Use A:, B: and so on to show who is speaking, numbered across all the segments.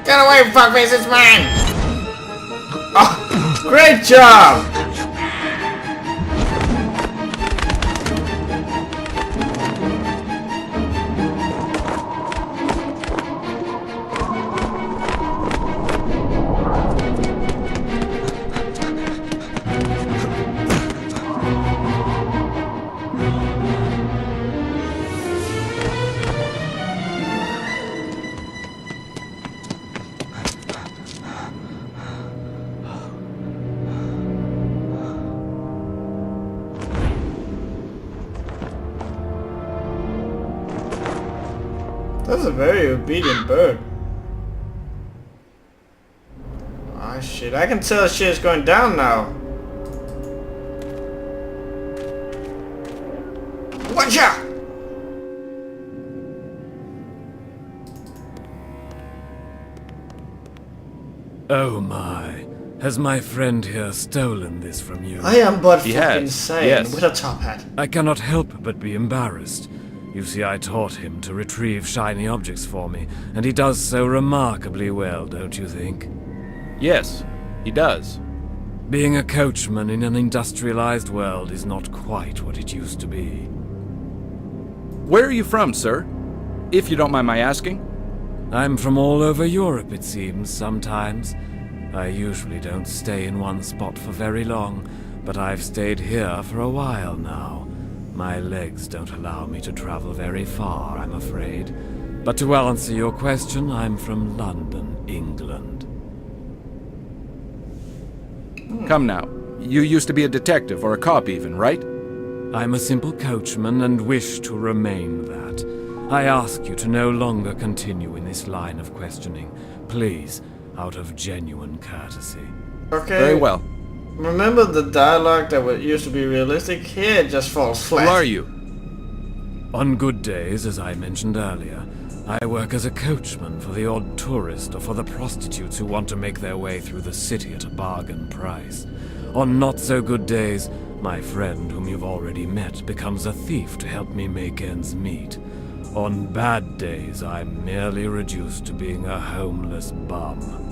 A: Get away, fuckface, it's mine! Oh, great job! That's a very obedient bird. Ah shit, I can tell shit's going down now. Watch out!
B: Oh my. Has my friend here stolen this from you?
A: I am but
C: He
A: fucking
C: has,
A: sane
C: yes.
A: with a top hat.
B: I cannot help but be embarrassed. You see, I taught him to retrieve shiny objects for me, and he does so remarkably well, don't you think?
C: Yes, he does.
B: Being a coachman in an industrialized world is not quite what it used to be.
C: Where are you from, sir? If you don't mind my asking.
B: I'm from all over Europe, it seems, sometimes. I usually don't stay in one spot for very long, but I've stayed here for a while now. My legs don't allow me to travel very far, I'm afraid. But to answer your question, I'm from London, England.
C: Come now. You used to be a detective, or a cop even, right?
B: I'm a simple coachman and wish to remain that. I ask you to no longer continue in this line of questioning. Please, out of genuine courtesy.
A: Okay.
C: Very well.
A: Remember the dialogue that used to be realistic? Here it just falls flat.
C: Who are you?
B: On good days, as I mentioned earlier, I work as a coachman for the odd tourist or for the prostitutes who want to make their way through the city at a bargain price. On not so good days, my friend, whom you've already met, becomes a thief to help me make ends meet. On bad days, I'm merely reduced to being a homeless bum.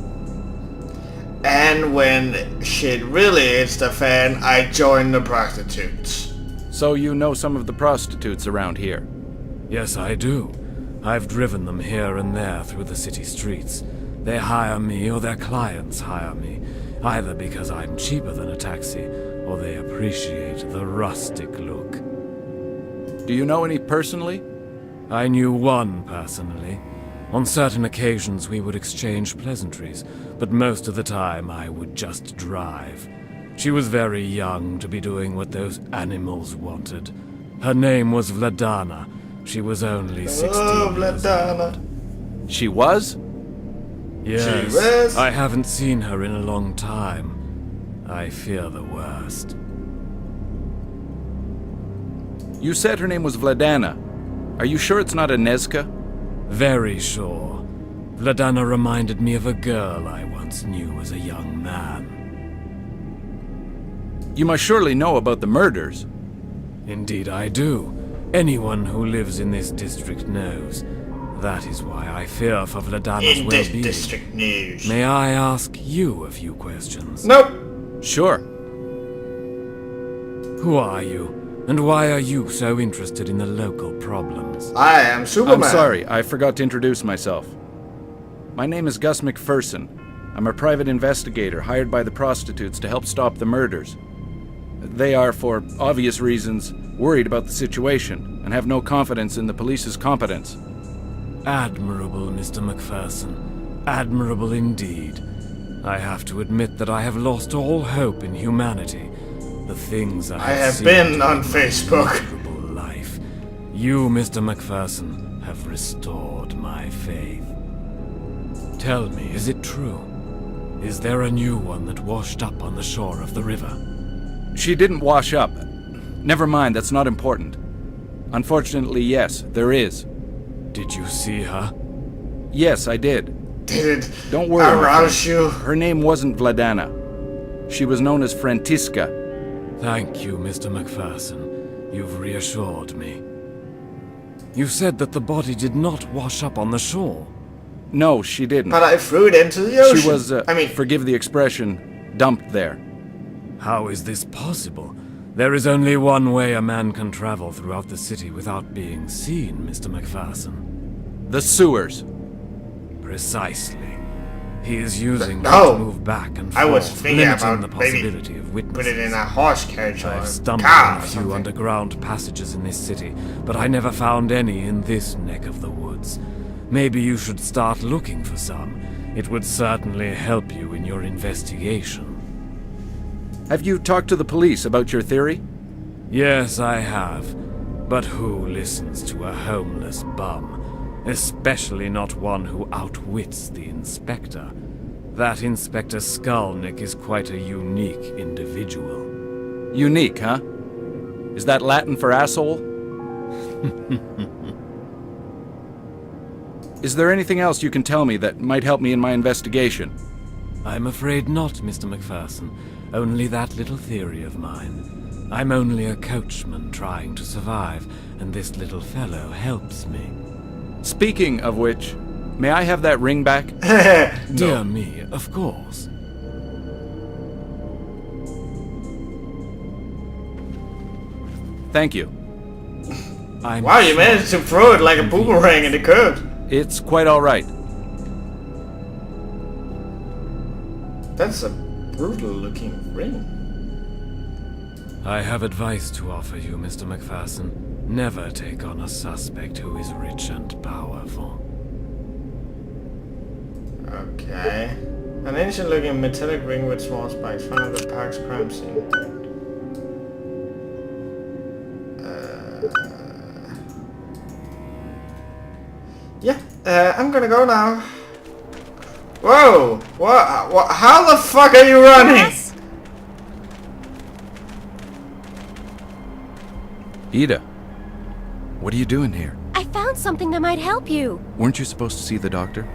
A: And when shit really hits the fan, I join the prostitutes.
C: So you know some of the prostitutes around here?
B: Yes, I do. I've driven them here and there through the city streets. They hire me or their clients hire me, either because I'm cheaper than a taxi, or they appreciate the rustic look.
C: Do you know any personally?
B: I knew one personally. On certain occasions we would exchange pleasantries, but most of the time I would just drive. She was very young to be doing what those animals wanted. Her name was Vladana. She was only 16
A: Oh,
B: years
A: Vladana.
B: old.
C: She was?
B: Yes,
A: She was?
B: I haven't seen her in a long time. I fear the worst.
C: You said her name was Vladana. Are you sure it's not Inezka?
B: Very sure. Vladana reminded me of a girl I once knew as a young man.
C: You must surely know about the murders.
B: Indeed I do. Anyone who lives in this district knows. That is why I fear for Vladana's
A: In this
B: well-being.
A: district news.
B: May I ask you a few questions?
A: Nope.
C: Sure.
B: Who are you? And why are you so interested in the local problems?
A: I am Superman.
C: I'm sorry, I forgot to introduce myself. My name is Gus McPherson. I'm a private investigator hired by the prostitutes to help stop the murders. They are, for obvious reasons, worried about the situation and have no confidence in the police's competence.
B: Admirable, Mr. McPherson. Admirable indeed. I have to admit that I have lost all hope in humanity. The things I
A: have
B: seen
A: been
B: to
A: on
B: me
A: Facebook.
B: miserable life. You, Mr. McPherson, have restored my faith. Tell me, is it true? Is there a new one that washed up on the shore of the river?
C: She didn't wash up. Never mind, that's not important. Unfortunately, yes, there is.
B: Did you see her?
C: Yes, I did.
A: Did it
C: Don't worry. my
A: arouse
C: friend.
A: you?
C: Her name wasn't Vladana. She was known as Frantiska.
B: Thank you, Mr. McPherson. You've reassured me. You said that the body did not wash up on the shore.
C: No, she didn't.
A: But I threw it into the ocean.
C: She was,
A: I mean,
C: forgive the expression, dumped there.
B: How is this possible? There is only one way a man can travel throughout the city without being seen, Mr. McPherson.
C: The sewers.
B: Precisely. He is using
A: No.
B: them to move back and forth,
A: I was thinking
B: limiting
A: about
B: the
A: maybe
B: possibility of witnesses.
A: put it in a horse carriage or
B: I've
A: a
B: stumbled
A: car
B: on
A: or
B: a few
A: something.
B: underground passages in this city, but I never found any in this neck of the woods. Maybe you should start looking for some. It would certainly help you in your investigation.
C: Have you talked to the police about your theory?
B: Yes, I have. But who listens to a homeless bum? Especially not one who outwits the inspector. That Inspector Skulnick is quite a unique individual.
C: Unique, huh? Is that Latin for asshole? Is there anything else you can tell me that might help me in my investigation?
B: I'm afraid not, Mr. McPherson. Only that little theory of mine. I'm only a coachman trying to survive, and this little fellow helps me.
C: Speaking of which, may I have that ring back?
B: Dear me, of course.
C: Thank you.
B: I'm
A: Wow, you
B: sure
A: managed to throw it like a boomerang in the curve.
C: It's quite all right.
A: That's a brutal looking ring.
B: I have advice to offer you, Mr. McPherson. Never take on a suspect who is rich and powerful.
A: Okay. An ancient looking metallic ring with small spikes found at the park's crime scene. I'm gonna go now. Whoa! What? How the fuck are you running?
D: Yes.
C: Ida, what are you doing here?
D: I found something that might help you.
C: Weren't you supposed to see the doctor?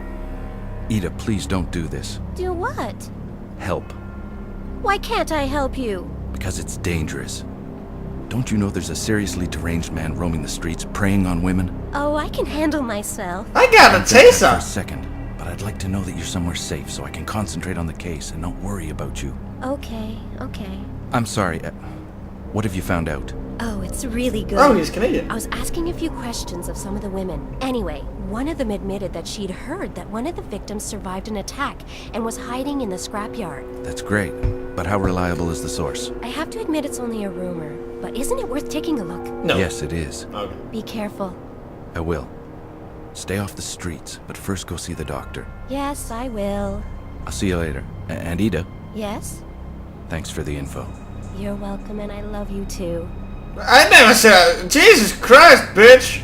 C: Ida, please don't do this.
D: Do what?
C: Help.
D: Why can't I help you?
C: Because it's dangerous. Don't you know there's a seriously deranged man roaming the streets, preying on women?
D: Oh, I can handle myself.
A: I got a
C: For a
A: taser.
C: second, but I'd like to know that you're somewhere safe so I can concentrate on the case and not worry about you.
D: Okay.
C: I'm sorry. What have you found out?
D: Oh, it's really good.
A: Oh, he's Canadian.
D: I was asking a few questions of some of the women. Anyway, one of them admitted that she'd heard that one of the victims survived an attack and was hiding in the scrapyard.
C: That's great, but how reliable is the source?
D: I have to admit it's only a rumor, but isn't it worth taking a look?
A: No.
C: Yes, it is.
A: Okay.
D: Be careful.
C: I will. Stay off the streets, but first go see the doctor.
D: Yes, I will.
C: I'll see you later. And Ida,
D: Yes?
C: thanks for the info.
D: You're welcome, and I love you too.
A: I never said. Jesus Christ, bitch!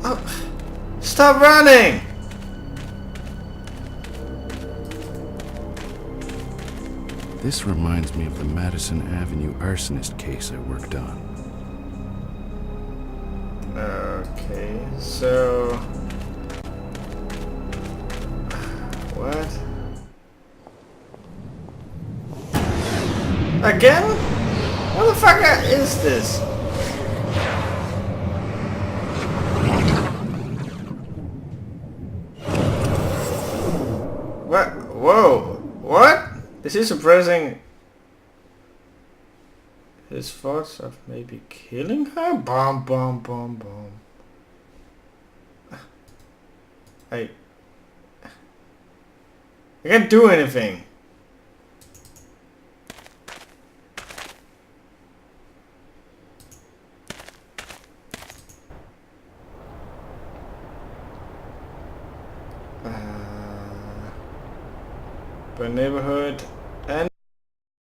A: Oh, stop running!
C: This reminds me of the Madison Avenue arsonist case I worked on.
A: Okay, so what? Again? What the fuck is this? What? Whoa! What? Is he suppressing his thoughts of maybe killing her? Bomb, bomb, bomb, bomb. I can't do anything. The neighborhood